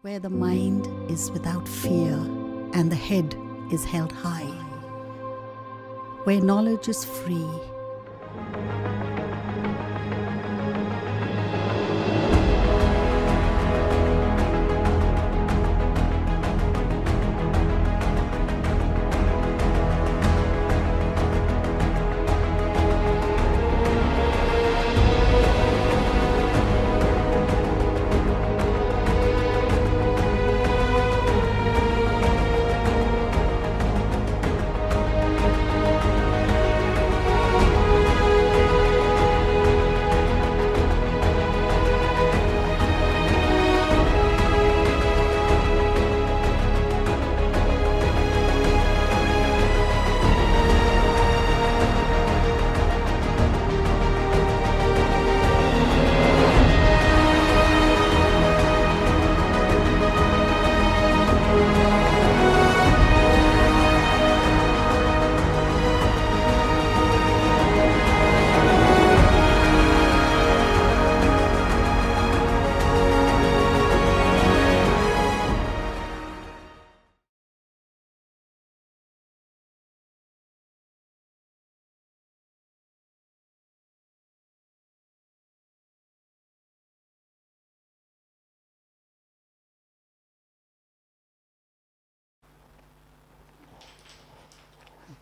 where the mind is without fear and the head is held high, where knowledge is free.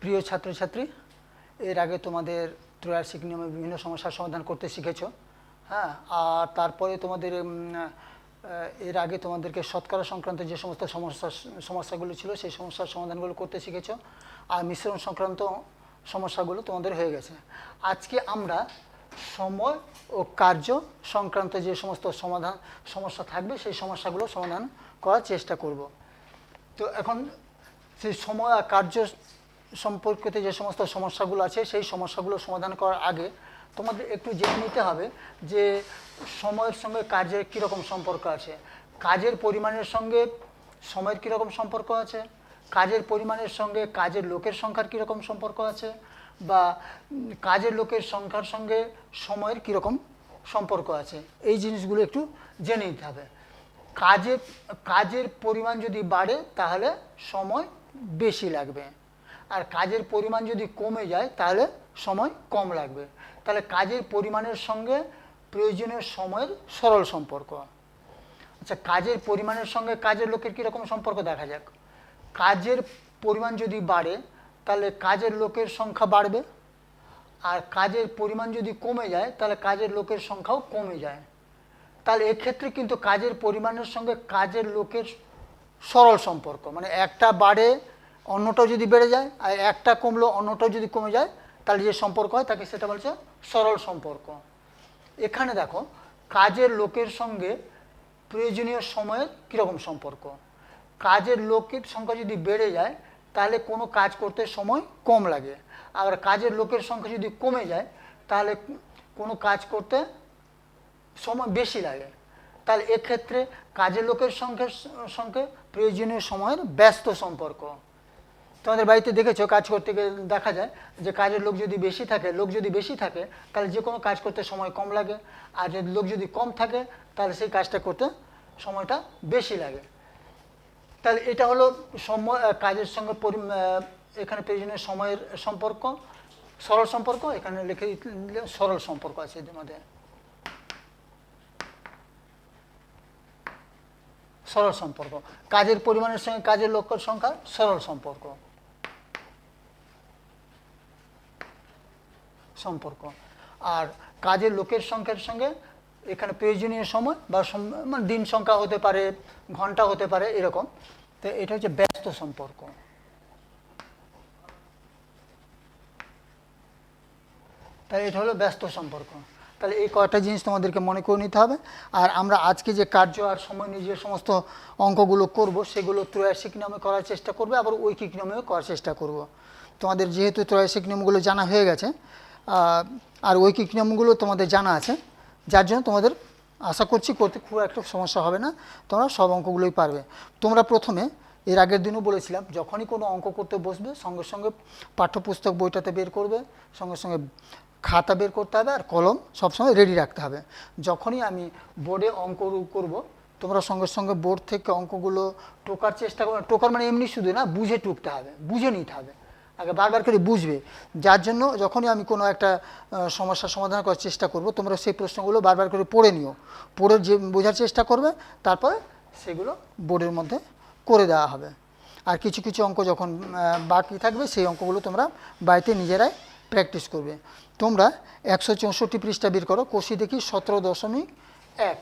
প্রিয় ছাত্রছাত্রী, এর আগে তোমাদের ত্রৈমাসিক নিয়মে বিভিন্ন সমস্যার সমাধান করতে শিখেছো। হ্যাঁ, আর তারপরে তোমাদের এর আগে তোমাদেরকে শতকরা সংক্রান্ত যে সমস্ত সমস্যাগুলো ছিল সেই সমস্যার সমাধানগুলো করতে শিখেছো, আর মিশ্রণ সংক্রান্ত সমস্যাগুলো তোমাদের হয়ে গেছে। আজকে আমরা সময় ও কার্য সংক্রান্ত যে সমস্ত সমস্যা থাকবে সেই সমস্যাগুলো সমাধান করার চেষ্টা করব। তো এখন সেই সময় আর কার্য সম্পর্কিত যে সমস্ত সমস্যাগুলো আছে সেই সমস্যাগুলো সমাধান করার আগে তোমাদের একটু জেনে নিতে হবে যে সময়ের সঙ্গে কাজের কীরকম সম্পর্ক আছে, কাজের পরিমাণের সঙ্গে সময়ের কীরকম সম্পর্ক আছে, কাজের পরিমাণের সঙ্গে কাজের লোকের সংখ্যার কীরকম সম্পর্ক আছে, বা কাজের লোকের সংখ্যার সঙ্গে সময়ের কীরকম সম্পর্ক আছে। এই জিনিসগুলো একটু জেনে নিতে হবে। কাজের পরিমাণ যদি বাড়ে তাহলে সময় বেশি লাগবে, আর কাজের পরিমাণ যদি কমে যায় তাহলে সময় কম লাগবে। তাহলে কাজের পরিমাণের সঙ্গে প্রয়োজনীয় সময়ের সরল সম্পর্ক। আচ্ছা, কাজের পরিমাণের সঙ্গে কাজের লোকের কীরকম সম্পর্ক দেখা যাক। কাজের পরিমাণ যদি বাড়ে তাহলে কাজের লোকের সংখ্যা বাড়বে, আর কাজের পরিমাণ যদি কমে যায় তাহলে কাজের লোকের সংখ্যাও কমে যায়। তাহলে এক্ষেত্রে কিন্তু কাজের পরিমাণের সঙ্গে কাজের লোকের সরল সম্পর্ক, মানে একটা বাড়ে অন্যটাও যদি বেড়ে যায়, আর একটা কমলো অন্যটাও যদি কমে যায়, তাহলে যে সম্পর্ক হয় তাকে সেটা বলছে সরল সম্পর্ক। এখানে দেখো, কাজের লোকের সঙ্গে প্রয়োজনীয় সময়ের কীরকম সম্পর্ক। কাজের লোকের সংখ্যা যদি বেড়ে যায় তাহলে কোনো কাজ করতে সময় কম লাগে, আর কাজের লোকের সংখ্যা যদি কমে যায় তাহলে কোনো কাজ করতে সময় বেশি লাগে। তাহলে এক্ষেত্রে কাজের লোকের সঙ্গে প্রয়োজনীয় সময়ের ব্যস্ত সম্পর্ক। তোমাদের বাড়িতে দেখেছো, কাজ করতে গেলে দেখা যায় যে কাজের লোক যদি বেশি থাকে তাহলে যে কোনো কাজ করতে সময় কম লাগে, আর যদি লোক যদি কম থাকে তাহলে সেই কাজটা করতে সময়টা বেশি লাগে। তাহলে এটা হলো সময় কাজের সঙ্গে এখানে প্রয়োজনীয় সময়ের সম্পর্ক, সরল সম্পর্ক। এখানে লিখে দিলে সরল সম্পর্ক আছে এদের মধ্যে, সরল সম্পর্ক। কাজের পরিমাণের সঙ্গে কাজের লোকের সংখ্যা সরল সম্পর্ক। আর কাজের লোকের সংখ্যার সঙ্গে এখানে প্রয়োজনীয় সময় বা মানে দিন সংখ্যা হতে পারে, ঘন্টা হতে পারে, এরকম। তো এটা হচ্ছে ব্যস্ত সম্পর্ক। তাই এটা হলো ব্যস্ত সম্পর্ক। তাহলে এই কয়টা জিনিস তোমাদেরকে মনে করে নিতে হবে। আর আমরা আজকে যে কার্য আর সময় নিয়ে যে সমস্ত অঙ্কগুলো করব সেগুলো ত্রৈমাসিক নিয়মে করার চেষ্টা করবে, আবার ঐকিক নিয়মেও করার চেষ্টা করব। তোমাদের যেহেতু ত্রৈমাসিক নিয়মগুলো জানা হয়ে গেছে আর ঐকিক নিয়মগুলো তোমাদের জানা আছে, যার জন্য তোমাদের আশা করছি করতে খুব একটা সমস্যা হবে না, তোমরা সব অঙ্কগুলোই পারবে। তোমরা প্রথমে এর আগের দিনও বলেছিলাম, যখনই কোনো অঙ্ক করতে বসবে সঙ্গে সঙ্গে পাঠ্যপুস্তক বইটাতে বের করবে, সঙ্গে সঙ্গে খাতা বের করতে হবে, আর কলম সবসময় রেডি রাখতে হবে। যখনই আমি বোর্ডে অঙ্ক করব তোমরা সঙ্গে সঙ্গে বোর্ড থেকে অঙ্কগুলো টোকার চেষ্টা করো। টোকার মানে এমনি শুধু না, বুঝে টুকতে হবে, বুঝে নিতে হবে, আগে বারবার করে বুঝবে। যার জন্য যখনই আমি কোনো একটা সমস্যার সমাধান করার চেষ্টা করব, তোমরা সেই প্রশ্নগুলো বারবার করে পড়ে নিও, পড়ে যে বোঝার চেষ্টা করবে, তারপরে সেগুলো বোর্ডের মধ্যে করে দেওয়া হবে। আর কিছু কিছু অঙ্ক যখন বাকি থাকবে, সেই অঙ্কগুলো তোমরা বাড়িতে নিজেরাই প্র্যাকটিস করবে। তোমরা 164 পৃষ্ঠা বের করো, কষি দেখি 17.1।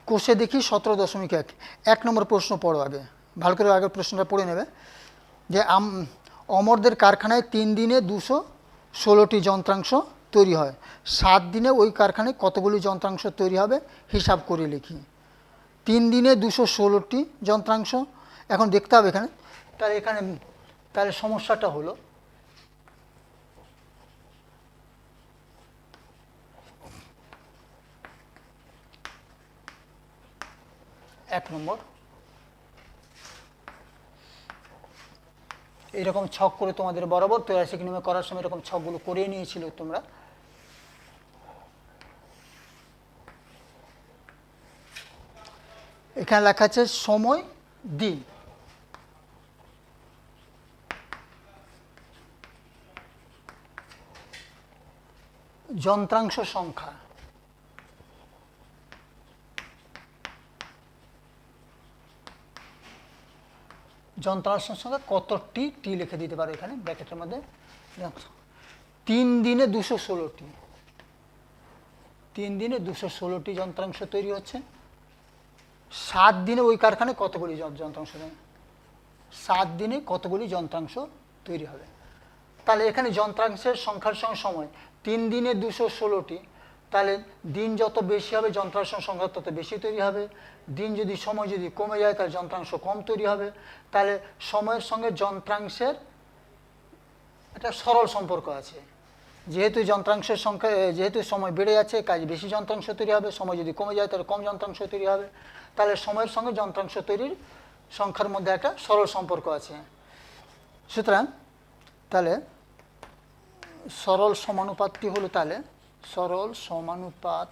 কোষে দেখি 17.1, 1 নম্বর প্রশ্ন পড়ো। আগে ভালো করে আগের প্রশ্নটা পড়ে নেবে যে অমরদের কারখানায় 3 দিনে 216টি যন্ত্রাংশ তৈরি হয়, 7 দিনে ওই কারখানায় কতগুলি যন্ত্রাংশ তৈরি হবে হিসাব করে লিখি। 3 দিনে 216টি যন্ত্রাংশ, এখন দেখতে হবে এখানে। তাহলে সমস্যাটা হলো, এক নম্বর এইরকম ছক করে তোমাদের বরাবর 83 নিয়মে করার সময় এরকম ছকগুলো করে নিয়েছিল তোমরা। এখানে লেখা আছে সময়, দিন, যন্ত্রাংশ সংখ্যা, যন্ত্রাংশ সংখ্যা কতটি, টি লিখে দিতে পারো এখানে ব্র্যাকেটের মধ্যে। 3 দিনে 216টি, 3 দিনে 216টি যন্ত্রাংশ তৈরি হচ্ছে। 7 দিনে ওই কারখানায় কতগুলি যন্ত্রাংশ, 7 দিনে কতগুলি যন্ত্রাংশ তৈরি হবে। তাহলে এখানে যন্ত্রাংশের সংখ্যার সঙ্গে সময়, 3 দিনে 216টি, তাহলে দিন যত বেশি হবে যন্ত্রাংশ সংখ্যা তত বেশি তৈরি হবে। দিন যদি সময় যদি কমে যায় তাহলে যন্ত্রাংশ কম তৈরি হবে। তাহলে সময়ের সঙ্গে যন্ত্রাংশের একটা সরল সম্পর্ক আছে। যেহেতু যন্ত্রাংশের সংখ্যা, যেহেতু সময় বেড়ে যাচ্ছে, কাজে বেশি যন্ত্রাংশ তৈরি হবে। সময় যদি কমে যায় তাহলে কম যন্ত্রাংশ তৈরি হবে। তাহলে সময়ের সঙ্গে যন্ত্রাংশ তৈরির সংখ্যার মধ্যে একটা সরল সম্পর্ক আছে। সুতরাং তাহলে সরল সমানুপাতটি হলো, তাহলে সরল সমানুপাত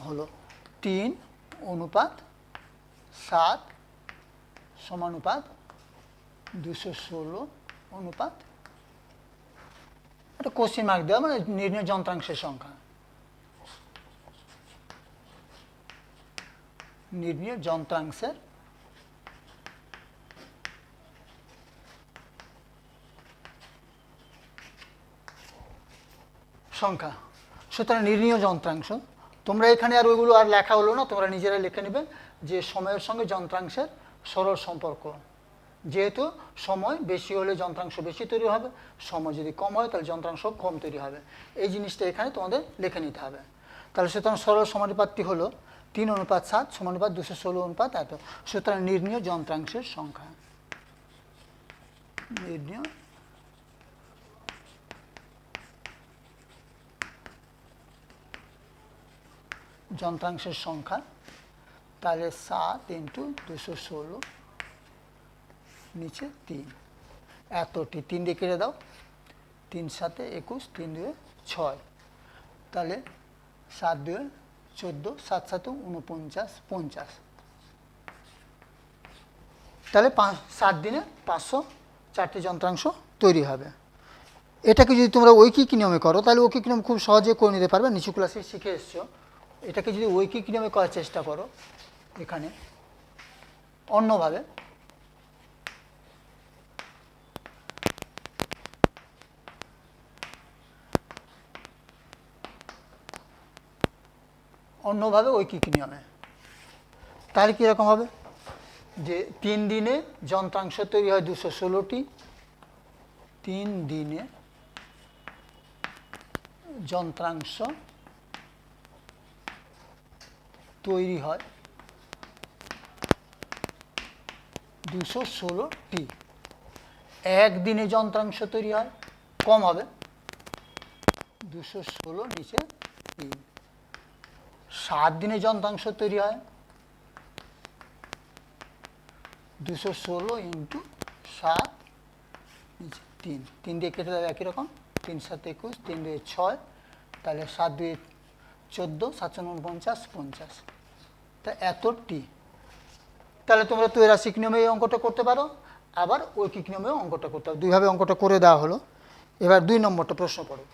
হলো 3:7 সমানুপাত 216 একটা কোশ্চেন মার্ক দেওয়া, মানে নির্ণয় যন্ত্রাংশের সংখ্যা, নির্ণয় যন্ত্রাংশের সংখ্যা। সুতরাং নির্ণয় যন্ত্রাংশ, তোমরা এখানে আর ওইগুলো আর লেখা হলো না, তোমরা নিজেরাই লিখে নেবে যে সময়ের সঙ্গে যন্ত্রাংশের সরল সম্পর্ক। যেহেতু সময় বেশি হলে যন্ত্রাংশ বেশি তৈরি হবে, সময় যদি কম হয় তাহলে যন্ত্রাংশ কম তৈরি হবে। এই জিনিসটা এখানে তোমাদের লিখে নিতে হবে। তাহলে সুতরাং সরল সমানুপাতটি হলো 3:7 সমানুপাত 216 এত। সুতরাং নির্ণয় যন্ত্রাংশের সংখ্যা, নির্ণয় যন্ত্রাংশের সংখ্যা, তাহলে 7 × 216 নিচে 3 এতটি, 3 দিয়ে কেটে দাও, 3 × 7 21, 3 × 2 6, তাহলে 7 × 2 14, 7 × 7 49, 50। তাহলে 7 দিনে 504টি যন্ত্রাংশ তৈরি হবে। এটাকে যদি তোমরা ঐকিক নিয়মে করো তাহলে ঐকিক নিয়ম খুব সহজে করে নিতে পারবে, নিচু ক্লাসে শিখে এসছো। এটাকে যদি ঐকিক নিয়মে করার চেষ্টা করো, এখানে অন্যভাবে ঐকিক নিয়মে, তাহলে কীরকম হবে যে 3 দিনে যন্ত্রাংশ তৈরি হয় 216টি, 3 দিনে যন্ত্রাংশ তৈরি হয় 216টি। একদিনে যন্ত্রাংশ তৈরি হয়, কম হবে, 216 নিচে 3 7 দিনে যন্ত্রাংশ তৈরি হয় 216 ইন্টু 7 3 3 দিয়ে কেটে দেবে একই রকম 3 7 21 3 2 6 তাহলে 7 2 14 7 49 50 তা এত টি। তাহলে তোমরা ত্রৈরাশিক নিয়মে এই অঙ্কটা করতে পারো, আবার ঐকিক নিয়মেও অঙ্কটা করতে পারো। দুইভাবে অঙ্কটা করে দেওয়া হলো। এবার 2 নম্বরটা প্রশ্ন পড়ো।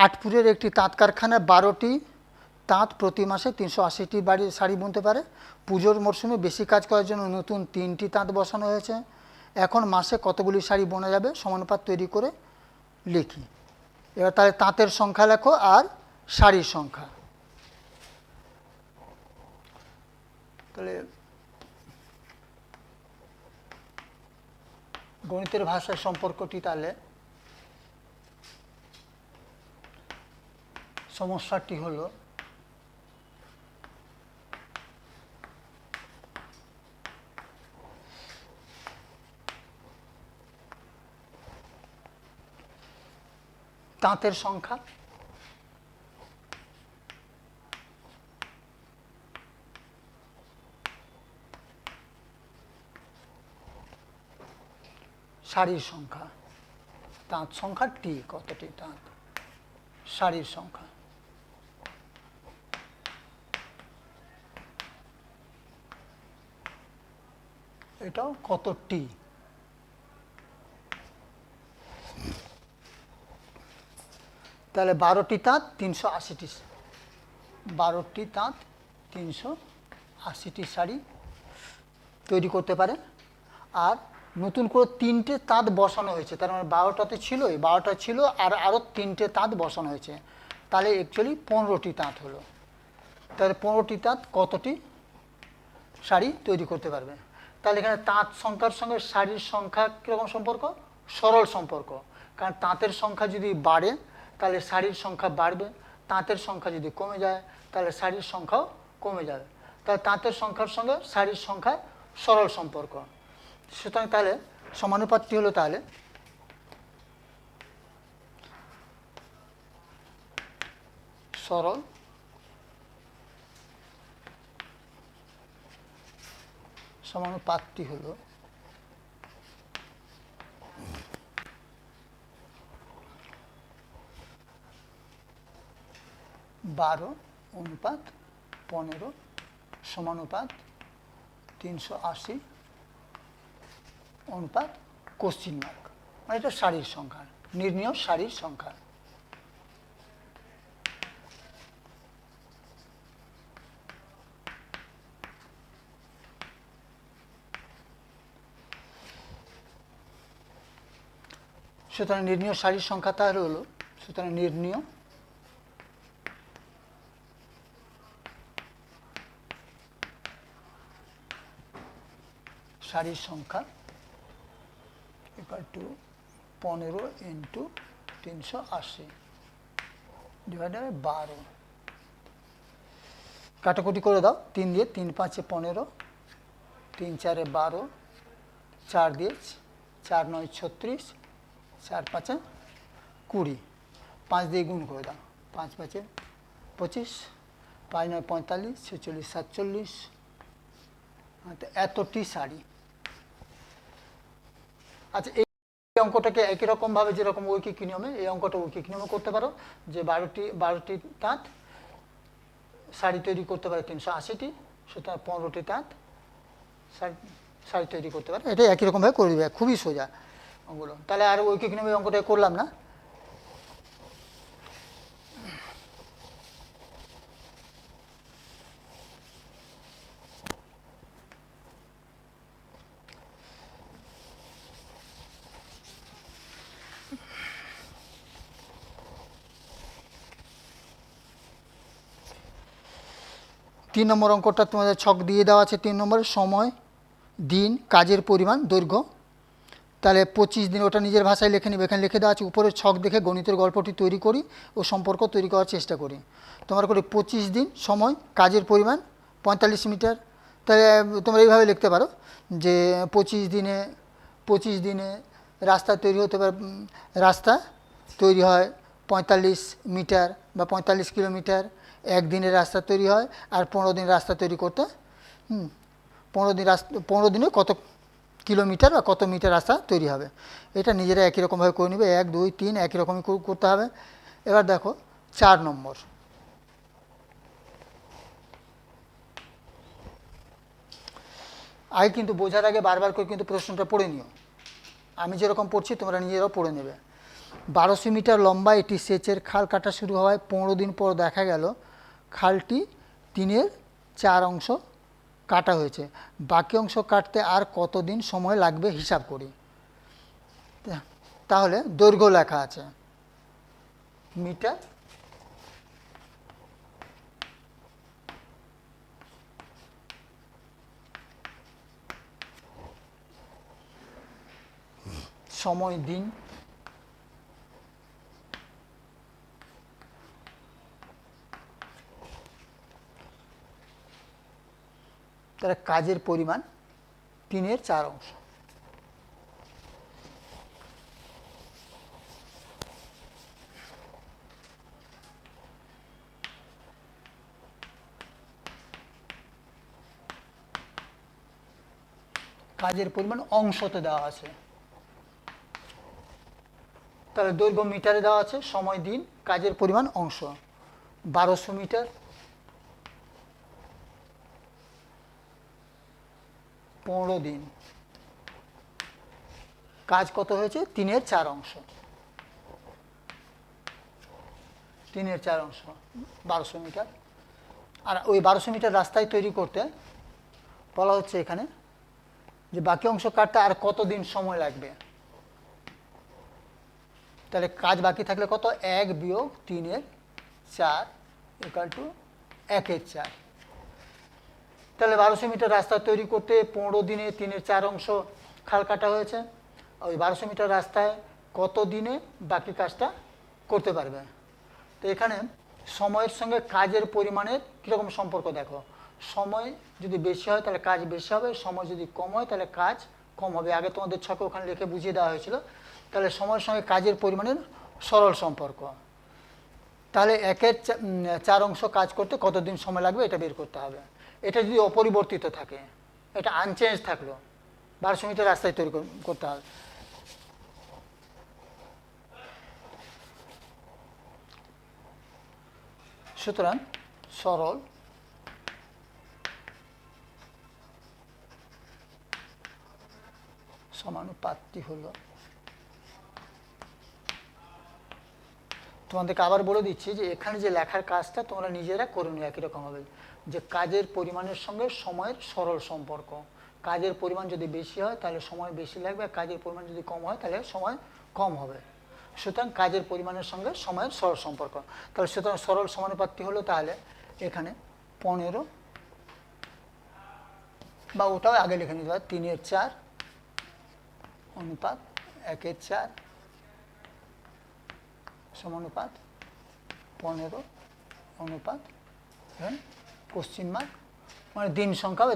আটপুরের একটি তাঁত কারখানায় 12টি তাঁত প্রতি মাসে 380টি বাড়ির শাড়ি বুনতে পারে। পুজোর মরশুমে বেশি কাজ করার জন্য নতুন 3টি তাঁত বসানো হয়েছে। এখন মাসে কতগুলি শাড়ি বোনা যাবে সমানুপাত তৈরি করে লিখি। এবার তাহলে তাঁতের সংখ্যা লেখো আর শাড়ির সংখ্যা। তাহলে গণিতের ভাষার সম্পর্কটি তাহলে সমস্যাটি হলো তাঁতের সংখ্যা শাড়ির সংখ্যা। তাঁত সংখ্যা টি, কতটি তাঁত, শাড়ির সংখ্যা। এটাও কত টি। তাহলে 12টি তাঁত 380টি, 12টি তাঁত 380টি শাড়ি তৈরি করতে পারে। আর নতুন করে 3টে তাঁত বসানো হয়েছে, তার মানে 12টাতে ছিল, 12টা ছিল আর আরও 3টে তাঁত বসানো হয়েছে, তাহলে অ্যাকচুয়ালি 15টি তাঁত হলো। তাহলে 15টি তাঁত কতটি শাড়ি তৈরি করতে পারবে। তাহলে এখানে তাঁত সংখ্যার সঙ্গে শাড়ির সংখ্যা কীরকম সম্পর্ক? সরল সম্পর্ক। কারণ তাঁতের সংখ্যা যদি বাড়ে তাহলে শাড়ির সংখ্যা বাড়বে, তাঁতের সংখ্যা যদি কমে যায় তাহলে শাড়ির সংখ্যাও কমে যাবে। তাহলে তাঁতের সংখ্যার সঙ্গে শাড়ির সংখ্যার সরল সম্পর্ক। সুতরাং তাহলে সমানুপাতটি হলো তাহলে সরল সমানুপাতটি হলো 12:15 সমানুপাত 380 অনুপাত কোশ্চিন মার্ক, মানে এটা শাড়ির সংখ্যা, নির্ণীয় শাড়ির সংখ্যা। সুতরাং নির্ণীয় শাড়ির সংখ্যা তাহলে হলো, সুতরাং নির্ণীয় শাড়ির সংখ্যা = 15 × 380 ডিভাইডেড বাই 12। কাটাকুটি করে দাও, 3 দিয়ে 3 5 15, 3 4 12, 4 দিয়ে 4 9 36, 4 5 20, 5 দিয়ে গুণ করে দাও, 5 5 25, 5 9 45, 46 47, এতটি শাড়ি। আচ্ছা, এই অঙ্কটাকে একই রকমভাবে যেরকম ঐকিক নিয়মে, এই অঙ্কটা ঐকিক নিয়মে করতে পারো যে 12টি তাঁত শাড়ি তৈরি করতে পারে 380টি, সুতরাং 15টি তাঁত শাড়ি তৈরি করতে পারে। এটা একই রকমভাবে করে দেবে, খুবই সোজা অঙ্কগুলো। তাহলে আর ঐকিক নিয়মে অঙ্কটা করলাম না। তিন নম্বর অঙ্কটা তোমাদের ছক দিয়ে দেওয়া আছে। 3 নম্বরের সময়, দিন, কাজের পরিমাণ, দৈর্ঘ্য তাহলে 25 দিন, ওটা নিজের ভাষায় লিখে নিবে, এখানে লিখে দেওয়া আছে। উপরের ছক দেখে গণিতের গল্পটি তৈরি করি ও সম্পর্ক তৈরি করার চেষ্টা করি। তোমার করে 25 দিন সময়, কাজের পরিমাণ 45 মিটার। তাহলে তোমরা এইভাবে লিখতে পারো যে 25 দিনে রাস্তা তৈরি হতে পারে, রাস্তা তৈরি হয় 45 মিটার বা 45 কিলোমিটার। একদিনের রাস্তা তৈরি হয়, আর 15 দিন রাস্তা তৈরি করতে 15 দিনে কত কিলোমিটার বা কত মিটার রাস্তা তৈরি হবে। এটা নিজেরা একই রকমভাবে করে নেবে, 1 2 3 একই রকমই করতে হবে। এবার দেখো 4 নম্বর, আগে কিন্তু বোঝার আগে বারবার করে কিন্তু প্রশ্নটা পড়ে নিও। আমি যেরকম পড়ছি তোমরা নিজেরাও পড়ে নেবে। 1200 মিটার লম্বা এটি সেচের খাল কাটা শুরু হওয়ায় 15 দিন পর দেখা গেল খালটি 3/4 অংশ কাটা হয়েছে। বাকি অংশ কাটতে আর কতদিন সময় লাগবে হিসাব করি। তাহলে দৈর্ঘ্য লেখা আছে মিটার, সময় দিন, তাহলে কাজের পরিমাণ 3/4 অংশ। কাজের পরিমাণ অংশতে দেওয়া আছে, তাহলে দৈর্ঘ্য মিটারে দেওয়া আছে, সময় দিন, কাজের পরিমাণ অংশ। 1200 মিটার 15 দিন, কাজ কত হয়েছে 3/4 অংশ। 3/4 অংশ 1200 মিটার। আর ওই 1200 মিটার রাস্তায় তৈরি করতে বলা হচ্ছে এখানে যে বাকি অংশ কাটতে আর কতদিন সময় লাগবে। তাহলে কাজ বাকি থাকলে কত, 1 বিয়োগ 3/4 ইকুয়াল টু 1/4। তাহলে 1200 মিটার রাস্তা তৈরি করতে 15 দিনে 3/4 অংশ খাল কাটা হয়েছে। ওই 1200 মিটার রাস্তায় কত দিনে বাকি কাজটা করতে পারবে। তো এখানে সময়ের সঙ্গে কাজের পরিমাণের কীরকম সম্পর্ক দেখো। সময় যদি বেশি হয় তাহলে কাজ বেশি হবে, সময় যদি কম হয় তাহলে কাজ কম হবে। আগে তোমাদের ছকে ওখানে লিখে বুঝিয়ে দেওয়া হয়েছিল। তাহলে সময়ের সঙ্গে কাজের পরিমাণের সরল সম্পর্ক। তাহলে 1/4 অংশ কাজ করতে কতদিন সময় লাগবে এটা বের করতে হবে। এটা যদি অপরিবর্তিত থাকে, এটা আনচেঞ্জ থাকলো, 1200 মিটার রাস্তায় তৈরি করতে হবে। সুতরাং সরল সমানুপাতটি হলো, তোমাদেরকে আবার বলে দিচ্ছি যে এখানে যে লেখার কাজটা তোমরা নিজেরা করে নিও একই রকম হবে, যে কাজের পরিমাণের সঙ্গে সময়ের সরল সম্পর্ক। কাজের পরিমাণ যদি বেশি হয় তাহলে সময় বেশি লাগবে, কাজের পরিমাণ যদি কম হয় তাহলে সময় কম হবে। সুতরাং কাজের পরিমাণের সঙ্গে সময়ের সরল সম্পর্ক। তাহলে সুতরাং সরল সমানুপাতটি হলো তাহলে এখানে 15 বা ওটাও আগে লিখে নিতে হবে, 3/4 অনুপাত 1/4 সমানুপাত 15 অনুপাত কোশ্চিন মার্ক, মানে দিন সংখ্যা,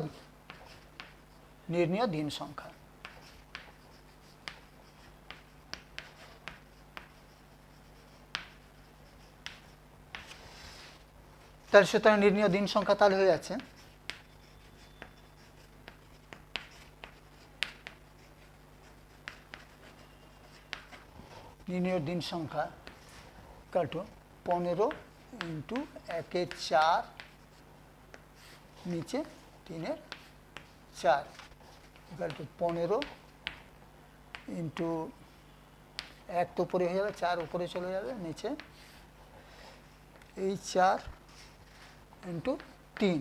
নির্ণীয় দিন সংখ্যা। তাহলে সুতরাং নির্ণীয় দিন সংখ্যা তাহলে হয়ে যাচ্ছে নির্ণীয় দিন সংখ্যা কাটো 15 ইন্টু 1/4 নিচে 3/4 ইকুয়াল টু 15 ইন্টু 1 তো উপরে হয়ে যাবে, 4 উপরে চলে যাবে, নিচে এই 4 ইন্টু 3,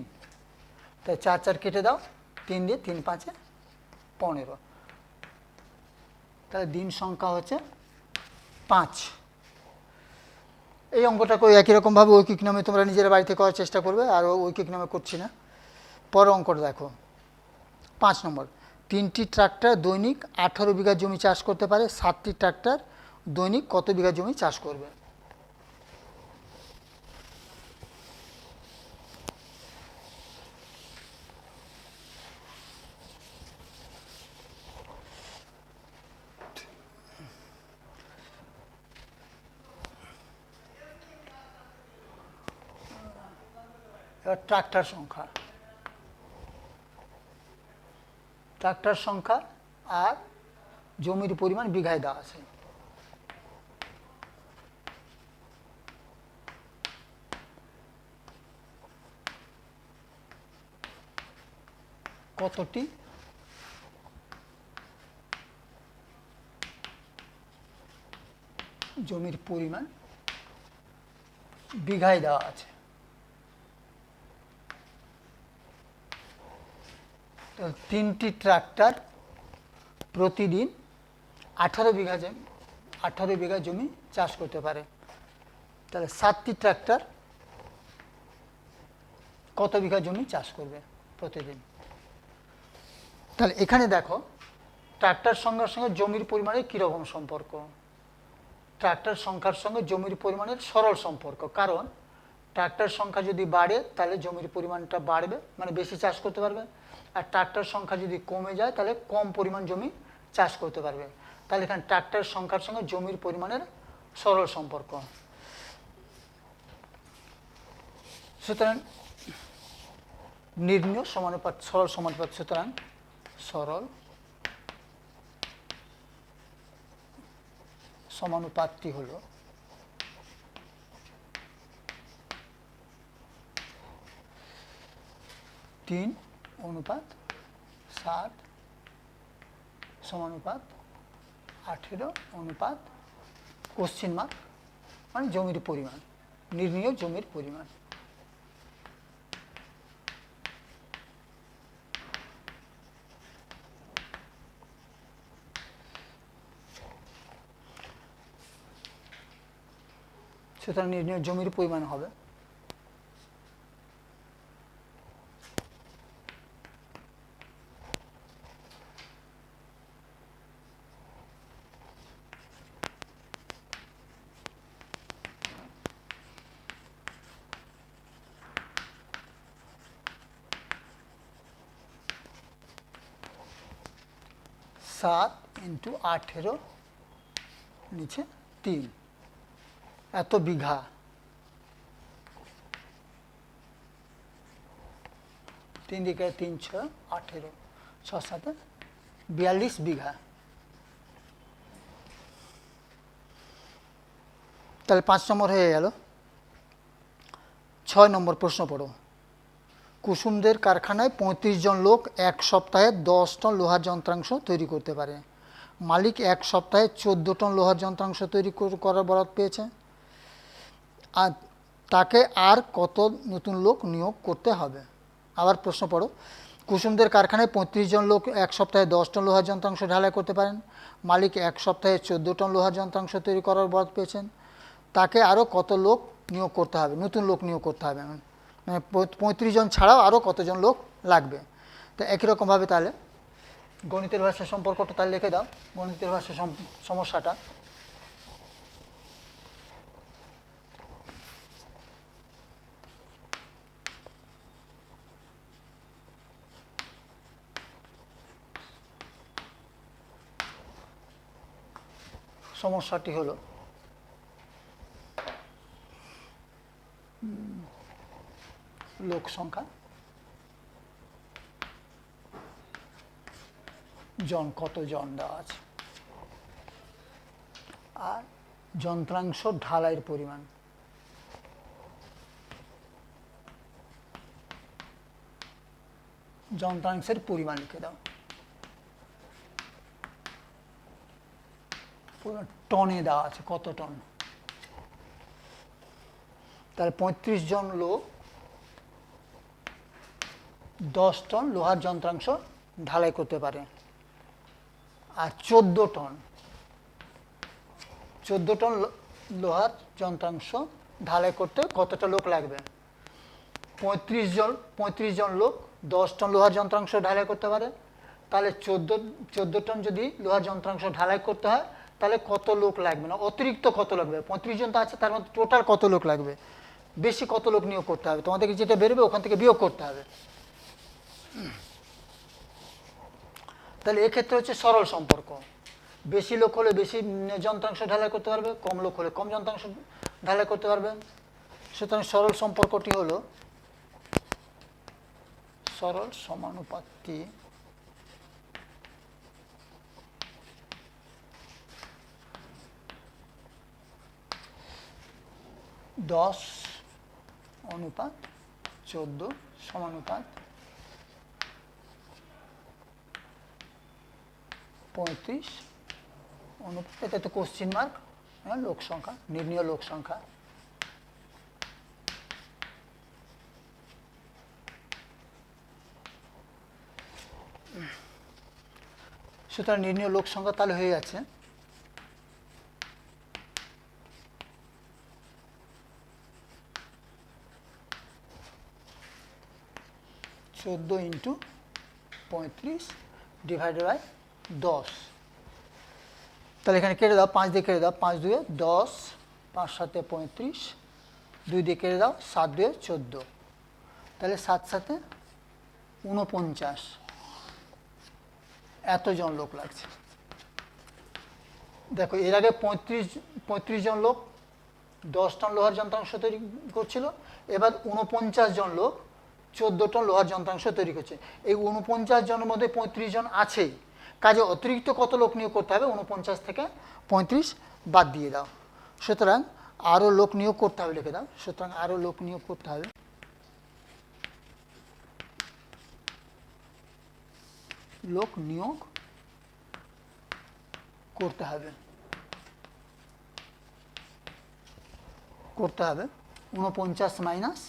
তাই 4 4 কেটে দাও, 3 দিয়ে 3 5 15। তাহলে দিন সংখ্যা হচ্ছে 5। এই অঙ্কটাকে একই রকমভাবে ঐকিক নামে তোমরা নিজের বাড়িতে করার চেষ্টা করবে, আর ঐকিক নামে করছি না। পরের অঙ্কটা দেখো 5 নম্বর, 3টি ট্রাক্টর দৈনিক 18 বিঘা জমি চাষ করতে পারে, 7টি ট্রাক্টর দৈনিক কত বিঘা জমি চাষ করবে? এবার ট্রাক্টর সংখ্যা আর জমির পরিমাণ বিঘায় দেওয়া আছে। কতটি জমির পরিমাণ বিঘায় দেওয়া আছে। তো 3টি ট্রাক্টর প্রতিদিন 18 বিঘা জমি চাষ করতে পারে, তাহলে 7টি ট্রাক্টর কত বিঘা জমি চাষ করবে প্রতিদিন? তাহলে এখানে দেখো ট্রাক্টর সংখ্যার সঙ্গে জমির পরিমাণের কীরকম সম্পর্ক। ট্রাক্টর সংখ্যার সঙ্গে জমির পরিমাণের সরল সম্পর্ক, কারণ ট্রাক্টর সংখ্যা যদি বাড়ে তাহলে জমির পরিমাণটা বাড়বে, মানে বেশি চাষ করতে পারবে, আর ট্রাক্টর সংখ্যা যদি কমে যায় তাহলে কম পরিমাণ জমি চাষ করতে পারবে। তাহলে এখানে ট্রাক্টর সংখ্যার সঙ্গে জমির পরিমাণের সরল সম্পর্ক। সুতরাং নির্ণয় সমানুপাত, সরল সমানুপাত, সুতরাং সরল সমানুপাতটি হলো তিন অনুপাত 7 সমানুপাত 18 অনুপাত কোশ্চেন মার্ক, মানে জমির পরিমাণ, নির্ণীয় জমির পরিমাণ। সুতরাং নির্ণীয় জমির পরিমাণ হবে সাত ইন্টু 18 নিচে 3, এত বিঘা, 3 দিকে 3 6 18, 6 7 42 বিঘা। তাহলে 5 নম্বর হয়ে গেল। 6 নম্বর প্রশ্ন পড়ো। কুসুমদের কারখানায় 35 জন লোক এক সপ্তাহে 10 টন লোহার যন্ত্রাংশ তৈরি করতে পারে। মালিক এক সপ্তাহে 14 টন লোহার যন্ত্রাংশ তৈরি করার বরাদ পেয়েছে, আর তাকে আর কত নতুন লোক নিয়োগ করতে হবে? আবার প্রশ্ন পড়ো। কুসুমদের কারখানায় 35 জন লোক এক সপ্তাহে 10 টন লোহার যন্ত্রাংশ ঢালাই করতে পারেন। মালিক এক সপ্তাহে 14 টন লোহার যন্ত্রাংশ তৈরি করার বরাদ পেয়েছেন, তাকে আরও কত লোক নিয়োগ করতে হবে, নতুন লোক নিয়োগ করতে হবে, মানে 35 জন ছাড়াও আরও কতজন লোক লাগবে? তো একই রকমভাবে তাহলে গণিতের ভাষা সম্পর্কটা তাহলে লিখে দাও। গণিতের ভাষা সমস্যাটা সমস্যাটি হলো লোক সংখ্যা, জন কত জন দেওয়া আছে, আর যন্ত্রাংশ ঢালাইয়ের পরিমাণ। যন্ত্রাংশের পরিমাণ লিখে দাও, টনে দেওয়া আছে কত টন। তাহলে 35 জন লোক 10 টন লোহার যন্ত্রাংশ ঢালাই করতে পারে, আর 14 টন লোহার যন্ত্রাংশ ঢালাই করতে কতটা লোক লাগবে? 35 জন লোক 10 টন লোহার যন্ত্রাংশ ঢালাই করতে পারে, তাহলে 14 টন যদি লোহার যন্ত্রাংশ ঢালাই করতে হয় তাহলে কত লোক লাগবে, না অতিরিক্ত কত লাগবে? 35 জন তো আছে, তার মধ্যে টোটাল কত লোক লাগবে, বেশি কত লোক নিয়োগ করতে হবে, তোমাদেরকে যেটা বেরোবে ওখান থেকে বিয়োগ করতে হবে। তাহলে এক্ষেত্রে হচ্ছে সরল সম্পর্ক, বেশি লোক হলে বেশি যন্ত্রাংশ ঢালাই করতে পারবে, কম লোক হলে কম যন্ত্রাংশ ঢালাই করতে পারবে। সুতরাং সরল সম্পর্কটি হলো সরল সমানুপাতটি দশ অনুপাত 14 সমানুপাত 35 অনুপাত, এটা তো কোশ্চিন মার্ক, হ্যাঁ, লোক সংখ্যা, নির্ণীয় লোক সংখ্যা। সুতরাং নির্ণীয় লোক সংখ্যা তাহলে হয়ে যাচ্ছে 14 ইন্টু 35 ডিভাইডেড বাই 10। তাহলে এখানে কেটে দাও, 5 দিয়ে কেটে দাও, 5 2 10, 5 7 35, 2 দিয়ে কেটে দাও, 7 2 14, তাহলে 7 7 49, এতজন লোক লাগছে। দেখো এর আগে 35 জন লোক 10 টন লোহার যন্ত্রাংশ তৈরি করছিল, এবার 49 জন লোক 14 টন লোহার যন্ত্রাংশ তৈরি করছে। এই 49 জনের মধ্যে 35 জন আছেই, কাজে অতিরিক্ত কত লোক নিয়োগ করতে হবে? 49 থেকে 35 বাদ দিয়ে দাও। সুতরাং আরও লোক নিয়োগ করতে হবে, লিখে দাও। সুতরাং আরও লোক নিয়োগ করতে হবে, লোক নিয়োগ করতে হবে 49 মাইনাস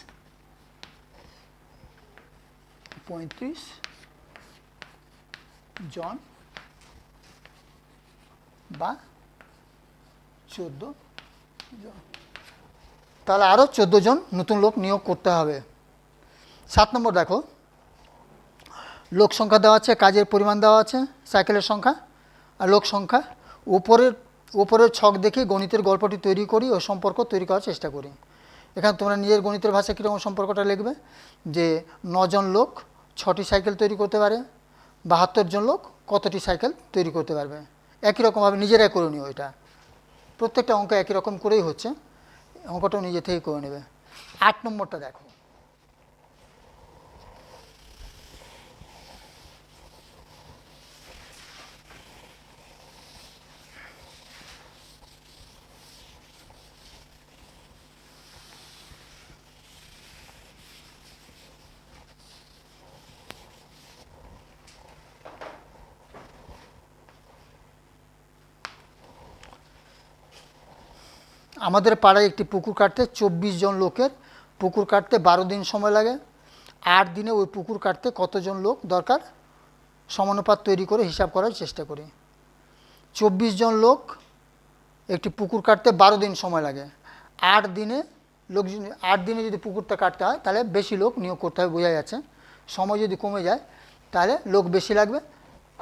35 জন বা 14 জন, তাহলে আরও 14 জন নতুন লোক নিয়োগ করতে হবে। 7 নম্বর দেখো, লোক সংখ্যা দেওয়া আছে, কাজের পরিমাণ দেওয়া আছে, সাইকেলের সংখ্যা আর লোক সংখ্যা। উপরের ছক দেখে গণিতের গল্পটি তৈরি করি ও সম্পর্ক তৈরি করার চেষ্টা করি। এখানে তোমরা নিজের গণিতের ভাষায় কীরকম সম্পর্কটা লিখবে, যে 9 জন লোক 6টি সাইকেল তৈরি করতে পারে, 72 জন লোক কতটি সাইকেল তৈরি করতে পারবে। একই রকমভাবে নিজেরাই করে নিও, এটা প্রত্যেকটা অঙ্ক একই রকম করেই হচ্ছে, অঙ্কটাও নিজে থেকেই করে নেবে। 8 নম্বরটা দেখো, আমাদের পাড়ায় একটি পুকুর কাটতে 24 জন লোকের পুকুর কাটতে 12 দিন সময় লাগে। 8 দিনে ওই পুকুর কাটতে কতজন লোক দরকার, সমানুপাত তৈরি করে হিসাব করার চেষ্টা করি। 24 জন লোক একটি পুকুর কাটতে 12 দিন সময় লাগে। 8 দিনে যদি পুকুরটা কাটতে হয় তাহলে বেশি লোক নিয়োগ করতে হবে, বোঝা যাচ্ছে। সময় যদি কমে যায় তাহলে লোক বেশি লাগবে,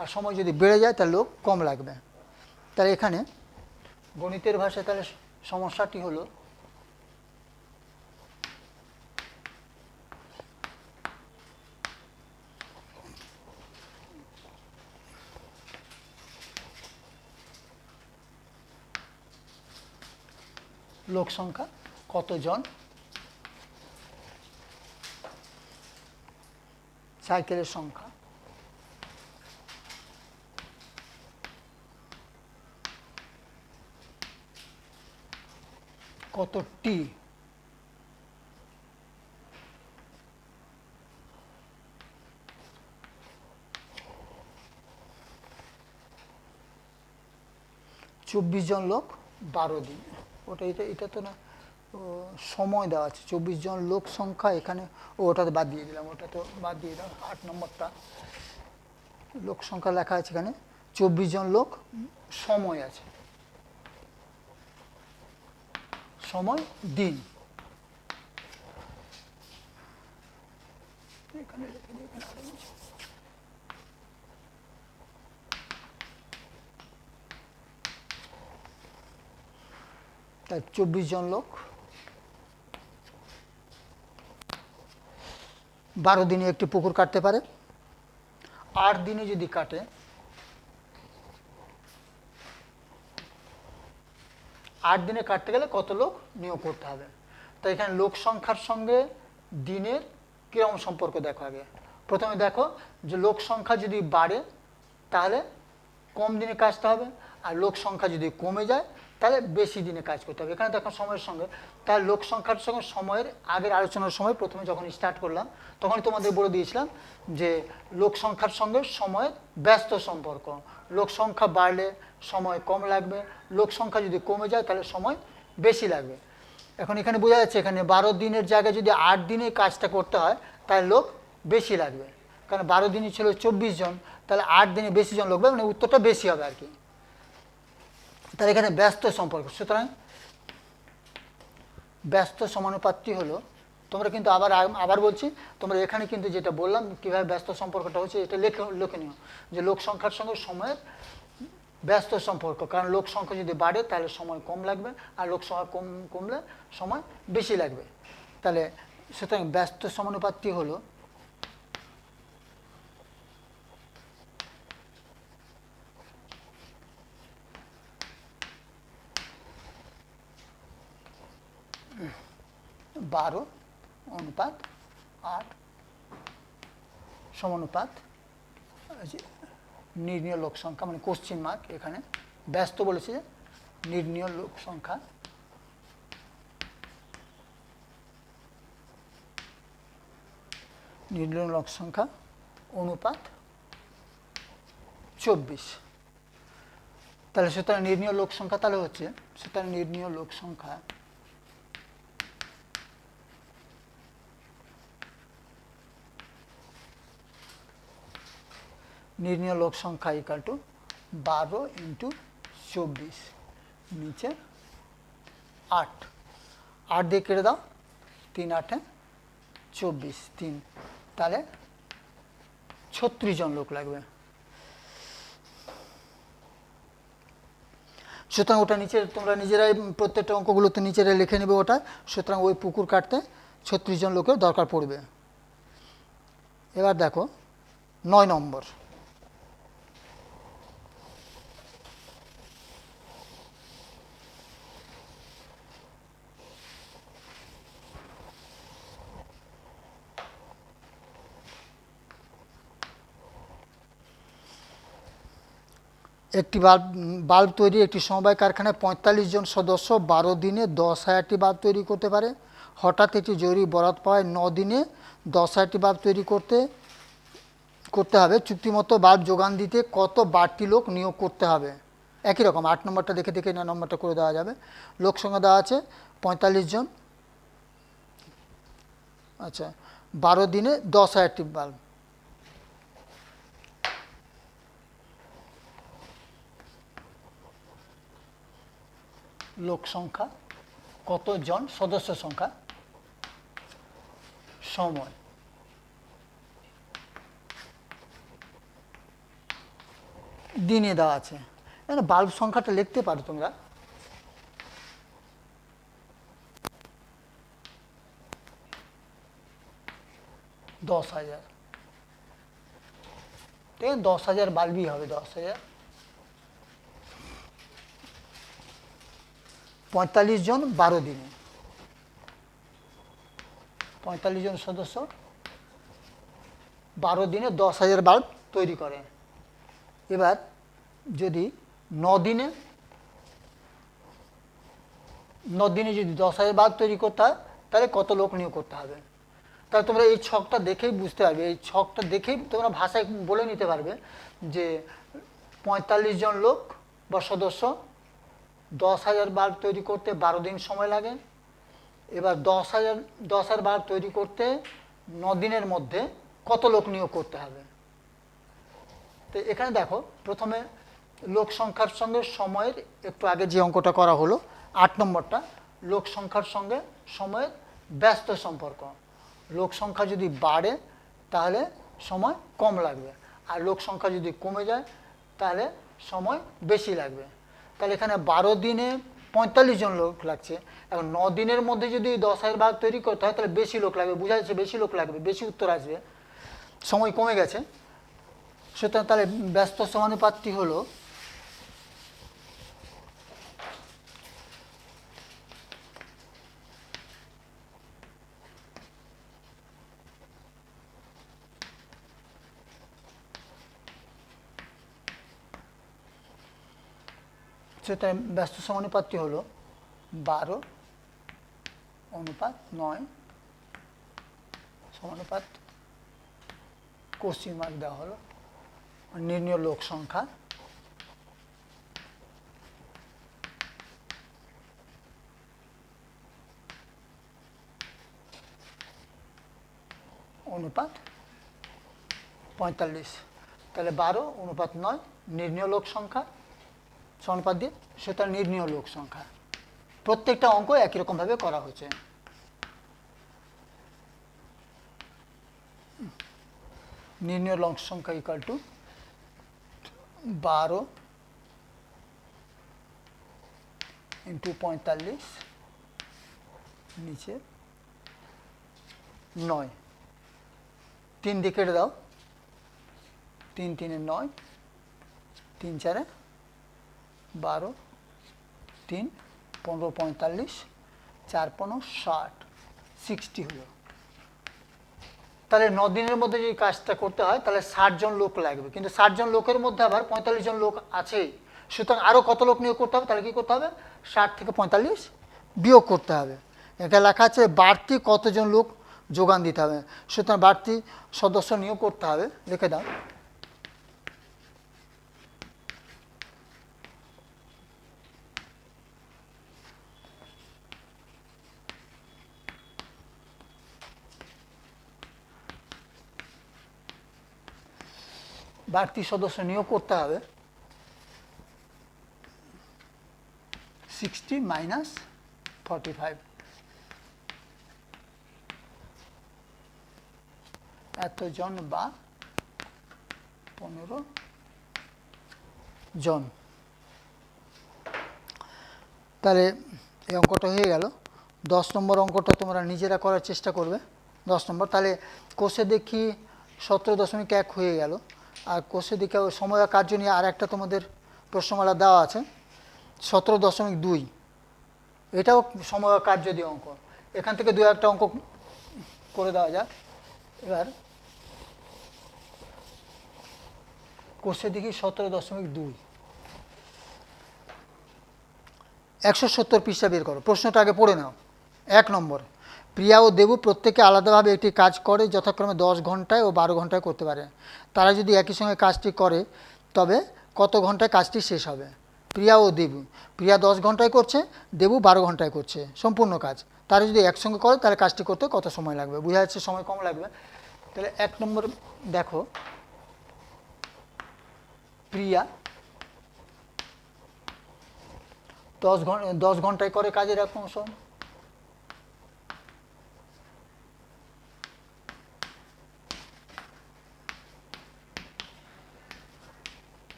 আর সময় যদি বেড়ে যায় তাহলে লোক কম লাগবে। তাহলে এখানে গণিতের ভাষায় তাহলে সমস্যাটি হলো লোক সংখ্যা কতজন, সাইকেলের সংখ্যা কতটি, চব্বিশ জন লোক 12 দিন, ওটা এটা তো না, সময় দেওয়া আছে। 24 জন লোক সংখ্যা এখানে, ওটাতে বাদ দিয়ে দিলাম, ওটা তো বাদ দিয়ে দাও। 8 নম্বরটা লোক সংখ্যা লেখা আছে এখানে, 24 জন লোক সময় আছে, সময় দিন, এখানে তা 24 জন লোক 12 দিনে একটি পুকুর কাটতে পারে। 8 দিনে যদি কাটে, 8 দিনে কাটতে গেলে কত লোক নিয়োগ করতে হবে? তো এখানে লোক সংখ্যার সঙ্গে দিনের কিরকম সম্পর্ক দেখো। আগে প্রথমে দেখো যে লোক সংখ্যা যদি বাড়ে তাহলে কম দিনে কাজতে হবে, আর লোক সংখ্যা যদি কমে যায় তাহলে বেশি দিনে কাজ করতে হবে। এখানে দেখো সময়ের সঙ্গে, তাহলে লোক সংখ্যার সঙ্গে সময়ের আগের আলোচনার সময় প্রথমে যখন স্টার্ট করলাম তখনই তোমাদের বলে দিয়েছিলাম যে লোক সংখ্যার সঙ্গে সময়ের ব্যস্ত সম্পর্ক। লোক সংখ্যা বাড়লে সময় কম লাগবে, লোক সংখ্যা যদি কমে যায় তাহলে সময় বেশি লাগবে। এখন এখানে বোঝা যাচ্ছে এখানে 12 দিনের জায়গায় যদি 8 দিনে কাজটা করতে হয় তাহলে লোক বেশি লাগবে, কারণ 12 দিনই ছিল 24 জন, তাহলে 8 দিনে বেশি জন লাগবে, মানে উত্তরটা বেশি হবে আর কি। তাহলে এখানে ব্যস্ত সম্পর্ক, সুতরাং ব্যস্ত সমানুপাতটি হলো, তোমরা কিন্তু আবার বলছি, তোমরা এখানে কিন্তু যেটা বললাম কীভাবে ব্যস্ত সম্পর্কটা হচ্ছে এটা লেখনীয়, যে লোক সংখ্যার সঙ্গে সময়ের ব্যস্ত সম্পর্ক। কারণ লোক সংখ্যা যদি বাড়ে তাহলে সময় কম লাগবে, আর লোক সংখ্যা কমলে সময় বেশি লাগবে। তাহলে সুতরাং ব্যস্ত সমানুপাতটি হলো বারো অনুপাত 8 সমানুপাত নির্ণীয় লোক সংখ্যা, মানে কোশ্চিন মার্ক, এখানে ব্যস্ত বলেছে যে নির্ণীয় লোক সংখ্যা নির্ণীয় লোক সংখ্যা অনুপাত 24। তাহলে সুতরাং নির্ণীয় লোক সংখ্যা তাহলে হচ্ছে, সুতরাং নির্ণীয় লোক সংখ্যা নির্ণীয় লোক সংখ্যা ইকাল টু 12 × 24, নিচে 8, 8 দিয়ে কেটে দাও, 3 × 8 = 24, 3, তাহলে 36 জন লোক লাগবে। সুতরাং ওটা নিচে তোমরা নিজেরাই প্রত্যেকটা অঙ্কগুলোতে নিজেরাই লিখে নেবে ওটা। সুতরাং ওই পুকুর কাটতে 36 জন লোকের দরকার পড়বে। এবার দেখো 9 নম্বর, একটি বাল্ব তৈরি একটি সমবায় কারখানায় 45 জন সদস্য 12 দিনে 10,000টি বাল্ব তৈরি করতে পারে। হঠাৎ একটি জরুরি বরাত পাওয়ায় 9 দিনে 10,000টি বাল্ব তৈরি করতে হবে। চুক্তিমতো বাল্ব যোগান দিতে কত বাড়তি লোক নিয়োগ করতে হবে? একই রকম 8 নম্বরটা দেখে 9 নম্বরটা করে দেওয়া যাবে। লোক সংখ্যা দেওয়া আছে 45 জন, আচ্ছা 12 দিনে 10,000টি বাল্ব, লোক সংখ্যা কতজন সদস্য সংখ্যা সময়, দিনে দেওয়া আছে। এখানে বাল্ব সংখ্যাটা লিখতে পারো তোমরা, দশ হাজার, ঠিক আছে, 10,000 বাল্বই হবে, 10,000। 45 জন 12 দিনে, 45 জন সদস্য 12 দিনে 10,000 বাল্ব তৈরি করে। এবার যদি 9 দিনে যদি 10,000 বাল্ব তৈরি করতে হয় তাহলে কত লোক নিয়োগ করতে হবে? তাহলে তোমরা এই ছকটা দেখেই বুঝতে পারবে, এই ছকটা দেখেই তোমরা ভাষায় বলে নিতে পারবে যে 45 জন লোক বা সদস্য 10,000 বাল্ব তৈরি করতে 12 দিন সময় লাগে। এবার 10,000 বাল্ব তৈরি করতে 9 দিনের মধ্যে কত লোক নিয়োগ করতে হবে? তো এখানে দেখো প্রথমে লোক সংখ্যার সঙ্গে সময়ের, একটু আগে যে অঙ্কটা করা হলো 8 নম্বরটা, লোক সংখ্যার সঙ্গে সময়ের ব্যস্ত সম্পর্ক। লোক সংখ্যা যদি বাড়ে তাহলে সময় কম লাগবে, আর লোক সংখ্যা যদি কমে যায় তাহলে সময় বেশি লাগবে। তাহলে এখানে 12 দিনে 45 জন লোক লাগছে। এখন 9 দিনের মধ্যে যদি 10,000 ভাগ তৈরি করতে হয় তাহলে বেশি লোক লাগবে, বোঝা যাচ্ছে বেশি লোক লাগবে, বেশি উত্তর আসবে, সময় কমে গেছে। সুতরাং তাহলে ব্যস্ত সমানুপাতটি হলো সুতরাং ব্যস্ত সমানুপাতটি হলো 12:9 সমানুপাত কোশ্চিন মার্ক দেওয়া হলো নির্ণীয় লোক সংখ্যা অনুপাত 45। তাহলে 12:9 নির্ণীয় লোক সংখ্যা সমানুপাত দিয়ে সেটা নির্ণীয় লোক সংখ্যা। প্রত্যেকটা অঙ্ক একই রকমভাবে করা হয়েছে। নির্ণীয় লোক সংখ্যা ইকুয়াল টু 12 ইন্টু 45 নিচে 9, 3 দিয়ে কেটে দাও, 3 3 9, 3 4 12, 3 15 45, 4 15 60, 60 হলো। তাহলে 9 দিনের মধ্যে যদি কাজটা করতে হয় তাহলে 60 জন লোক লাগবে, কিন্তু 60 জন লোকের মধ্যে আবার 45 জন লোক আছে, সুতরাং আরও কত লোক নিয়োগ করতে হবে? তাহলে কী করতে হবে? 60 থেকে 45 বিয়োগ করতে হবে। এটা লেখা আছে বাড়তি কতজন লোক যোগান দিতে হবে, সুতরাং বাড়তি সদস্য নিয়োগ করতে হবে, লিখে দাও। বাড়তি সদস্য নিয়োগ করতে হবে 60 মাইনাস 45, এতজন বা 15 জন। তাহলে এই অঙ্কটা হয়ে গেল। 10 নম্বর অঙ্কটা তোমরা নিজেরা করার চেষ্টা করবে। 10 নম্বর তাহলে কোষে দেখি 17.1 হয়ে গেল। আর কোষে দেখে সময় কার্য নিয়ে আর একটা তোমাদের প্রশ্নমালা দেওয়া আছে 17.2, এটাও সময় কার্য দিয়ে অঙ্ক। এখান থেকে 2-1টা অঙ্ক করে দেওয়া যাক। এবার কোষে দেখি 17.2, 170 পৃষ্ঠা বের করো। প্রশ্নটা আগে পড়ে নাও। 1 নম্বর, প্রিয়া ও দেবু প্রত্যেকে আলাদাভাবে একটি কাজ করে যথাক্রমে 10 ঘন্টায় ও 12 ঘন্টায় করতে পারে। তারা যদি একই সঙ্গে কাজটি করে তবে কত ঘন্টায় কাজটি শেষ হবে? প্রিয়া ও দেবু, প্রিয়া 10 ঘন্টায় করছে, দেবু 12 ঘন্টায় করছে সম্পূর্ণ কাজ। তারা যদি একসঙ্গে করে তাহলে কাজটি করতে কত সময় লাগবে? বোঝা যাচ্ছে সময় কম লাগবে। তাহলে 1 নম্বর দেখো, প্রিয়া 10 ঘন্টায় করে কাজের এক অংশ,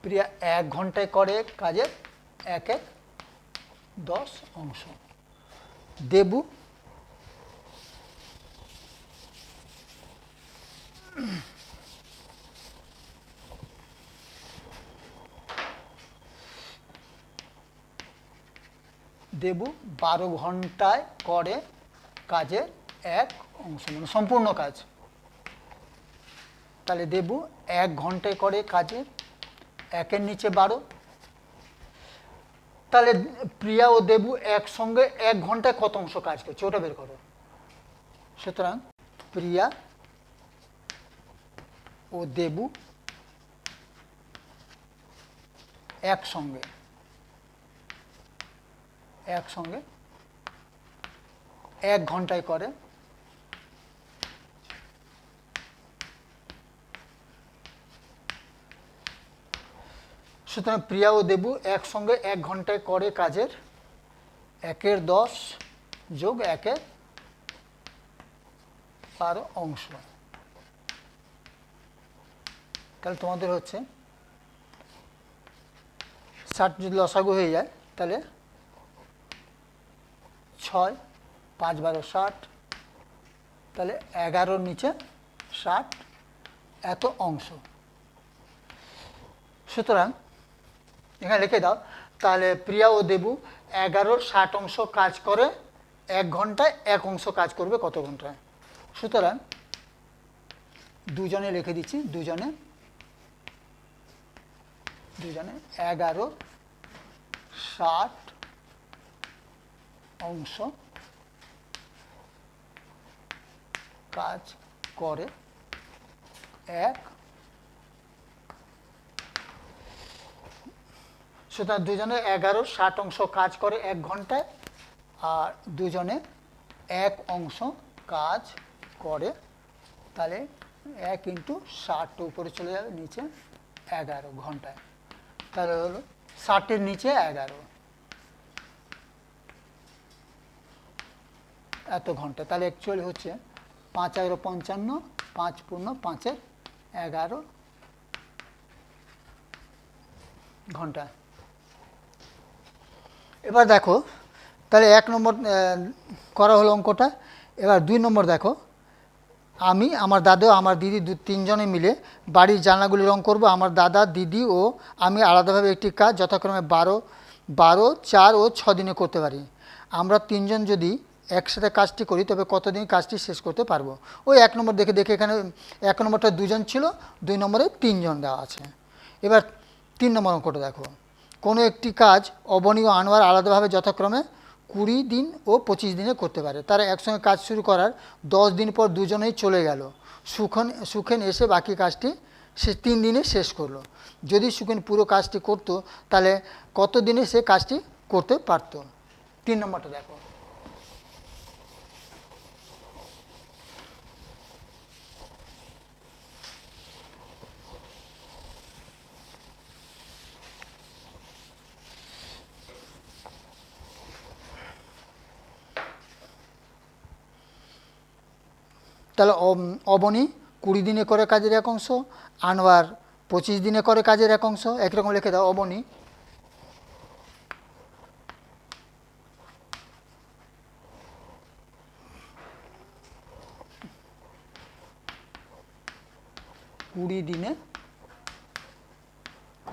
প্রিয়া 1 ঘন্টায় করে কাজের 1/10 অংশ। দেবু দেবু 12 ঘন্টায় করে কাজের 1 অংশ, মানে সম্পূর্ণ কাজ। তাহলে দেবু 1 ঘন্টায় করে কাজের 1-এর নিচে 12। তাহলে প্রিয়া ও দেবু একসঙ্গে 1 ঘন্টায় কত অংশ কাজ করছে ওটা বের করো। সুতরাং প্রিয়া ও দেবু একসঙ্গে 1 ঘন্টায় করে সুতরাং প্রিয়া ও দেবু একসঙ্গে 1 ঘন্টায় করে কাজের 1/10 যোগ 1/12 অংশ। তাহলে তোমাদের হচ্ছে 60 যদি লসাগু হয়ে যায় তাহলে 6 5 12 60, তাহলে 11-র নিচে 60 এত অংশ। সুতরাং এখানে লিখে দাও, তাহলে প্রিয়া ও দেবু 11-র 60 অংশ কাজ করে 1 ঘন্টায়, 1 অংশ কাজ করবে কত ঘন্টায়? সুতরাং দুজনে লিখে দিচ্ছি, দুজনে 11-60 অংশ কাজ করে 1। সুতরাং দুজনে 11-60 অংশ কাজ করে 1 ঘন্টায়, আর দুজনে 1 অংশ কাজ করে, তাহলে 1 × 60 উপরে চলে যাবে, নিচে 11 ঘন্টায়। তাহলে হলো 60-এর নিচে 11 এত ঘন্টা। তাহলে অ্যাকচুয়ালি হচ্ছে 5 × 55, 5 × 5 = 11 ঘন্টা। এবার দেখো, তাহলে 1 নম্বর করা হলো অঙ্কটা। এবার 2 নম্বর দেখো, আমি, আমার দাদা, আমার দিদি তিনজনে মিলে বাড়ির জানলাগুলি রং করব। আমার দাদা, দিদি ও আমি আলাদাভাবে একটি কাজ যথাক্রমে 12, 4 ও 6 দিনে করতে পারি। আমরা তিনজন যদি একসাথে কাজটি করি তবে কতদিন কাজটি শেষ করতে পারবো? ওই 1 নম্বর দেখে এখানে 1 নম্বরটা 2 জন ছিল, 2 নম্বরে 3 জন দেওয়া আছে। এবার 3 নম্বর অঙ্কটা দেখো, কোনো একটি কাজ অবনী ও আনোয়ার আলাদাভাবে যথাক্রমে 20 দিন ও 25 দিনে করতে পারে। তারা একসঙ্গে কাজ শুরু করার 10 দিন পর দুজনেই চলে গেল। সুখেন এসে বাকি কাজটি সে 3 দিনে শেষ করলো। যদি সুখেন পুরো কাজটি করতো তাহলে কত দিনে সে কাজটি করতে পারত? 3 নম্বরটা দেখো, তাহলে অবনী 20 দিনে করে কাজের 1 অংশ, আনোয়ার 25 দিনে করে কাজের 1 অংশ। একই রকম লিখে দাও, অবনী 20 দিনে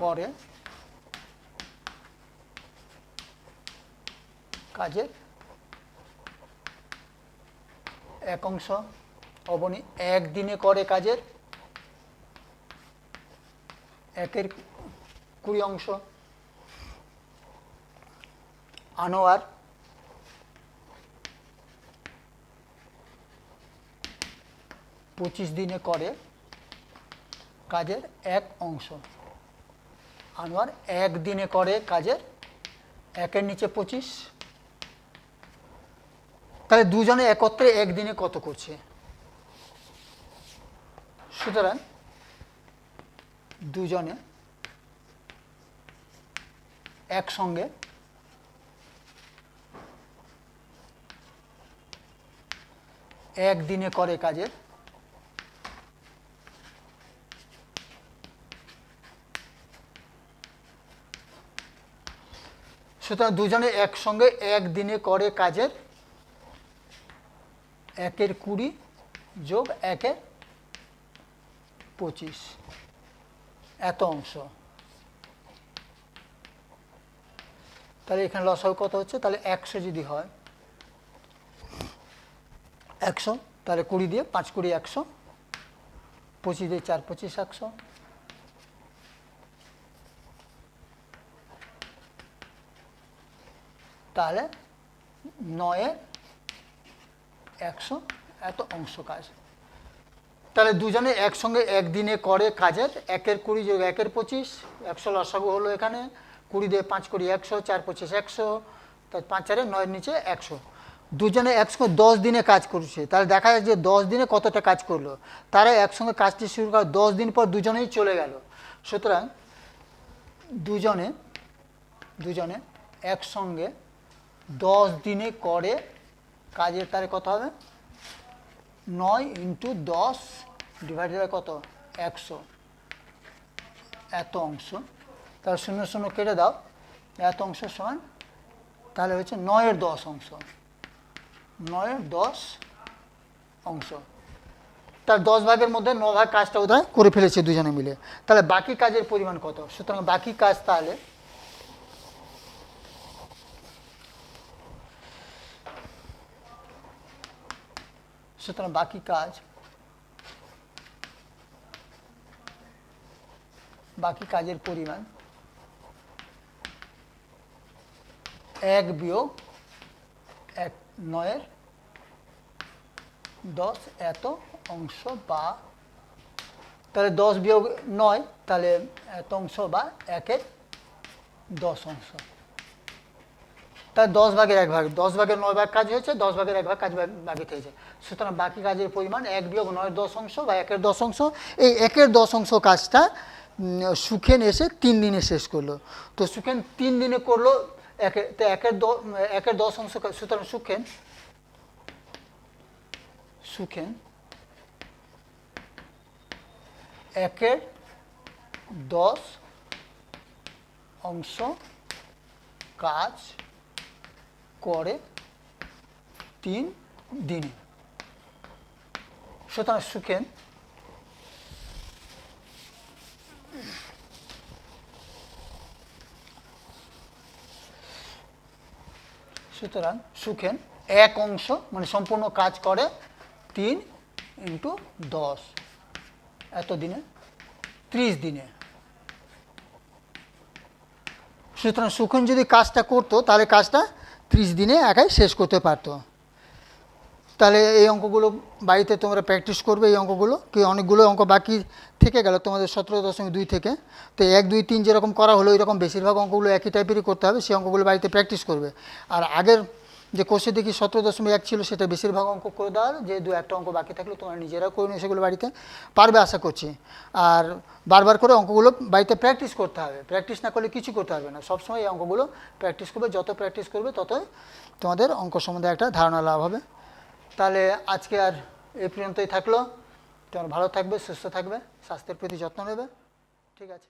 করে কাজের 1 অংশ, অবনী 1 দিনে করে কাজের 1/20 অংশ, আনোয়ার 25 দিনে করে কাজের 1 অংশ। আনোয়ার 1 দিনে করে কাজের 1-এর নিচে 25। তাহলে দুজনে একত্রে 1 দিনে কত করছে? সুতরাং দুজনে একসঙ্গে 1 দিনে করে কাজের সুতরাং দুজনে একসঙ্গে 1 দিনে করে কাজের 1/20 যোগ 1/25 এত অংশ। তাহলে এখানে লসাগু কত হচ্ছে? তাহলে 100 যদি হয়, 100, তাহলে 20 দিয়ে 5 × 20 100, 25 দিয়ে 4 25 100, তাহলে 9/100 এত অংশ কাজ। তাহলে দুজনে একসঙ্গে 1 দিনে করে কাজের 1/20 যোগ 1/25, 100 লসাগু হলো এখানে। 20 দিয়ে 5 × 100, 4 25 100, তাই 5 4 9 নিচে 100। দুজনে একসঙ্গে 10 দিনে কাজ করছে। তাহলে দেখা যায় যে 10 দিনে কতটা কাজ করলো। তারা একসঙ্গে কাজটি শুরু করে 10 দিন পর দুজনেই চলে গেল। সুতরাং দুজনে একসঙ্গে 10 দিনে করে কাজের তারিখ কত হবে? 9 × 10 ডিভাইডেড বাই কত? 100। এত অংশ, তাহলে 0 0 কেটে দাও, এত অংশ সমান, তাহলে হচ্ছে 9/10 অংশ, 9/10 অংশ। তার 10 ভাগের মধ্যে 9 ভাগ কাজটা বোধহয় করে ফেলেছে দুজনে মিলে, তাহলে বাকি কাজের পরিমাণ কত? সুতরাং বাকি কাজ তাহলে বাকি কাজের পরিমাণ 1 বিয়োগ 9/10 এত অংশ, বা তাহলে 10 বিয়োগ 9, তাহলে এত অংশ বা 1/10 অংশ। তাহলে 10 ভাগের 1 ভাগ, 10 ভাগের 9 ভাগ কাজ হয়েছে, 10 ভাগের 1 ভাগ কাজ বাকিতে হয়েছে। সুতরাং বাকি কাজের পরিমাণ 1 বিয়োগ 9/10 অংশ বা 1/10 অংশ। এই 1/10 অংশ কাজটা সুখেন এসে 3 দিনে শেষ করলো। তো সুখেন 3 দিনে করলো, 1/10 অংশ। সুতরাং সুখেন 1/10 অংশ কাজ করে 3 দিনে। সুতরাং সুখেন এক অংশ মানে সম্পূর্ণ কাজ করে 3 × 10 এত দিনে, 30 দিনে। সুতরাং সুখেন যদি কাজটা করতো তাহলে কাজটা 30 দিনে একাই শেষ করতে পারতো। তাহলে এই অঙ্কগুলো বাড়িতে তোমরা প্র্যাকটিস করবে। এই অঙ্কগুলো কি অনেকগুলো অঙ্ক বাকি থেকে গেল তোমাদের 17.2 থেকে। তো 1 2 3 যেরকম করা হলো এরকম বেশিরভাগ অঙ্কগুলো একই টাইপেরই করতে হবে, সেই অঙ্কগুলো বাড়িতে প্র্যাকটিস করবে। আর আগের যে কোর্সে দেখি 17.1 ছিল সেটা বেশিরভাগ অঙ্ক করে দেওয়া হলো, যে 2-1টা অঙ্ক বাকি থাকলে তোমরা নিজেরাও করে নিও, সেগুলো বাড়িতে পারবে আশা করছি। আর বারবার করে অঙ্কগুলো বাড়িতে প্র্যাকটিস করতে হবে, প্র্যাকটিস না করলে কিছু করতে পারবে না। সবসময় এই অঙ্কগুলো প্র্যাকটিস করবে, যত প্র্যাকটিস করবে ততই তোমাদের অঙ্ক সম্বন্ধে একটা ধারণা লাভ হবে। তাহলে আজকে আর এই পর্যন্তই থাকলো। তোমরা ভালো থাকবে, সুস্থ থাকবে, স্বাস্থ্যের প্রতি যত্ন নেবে। ঠিক আছে।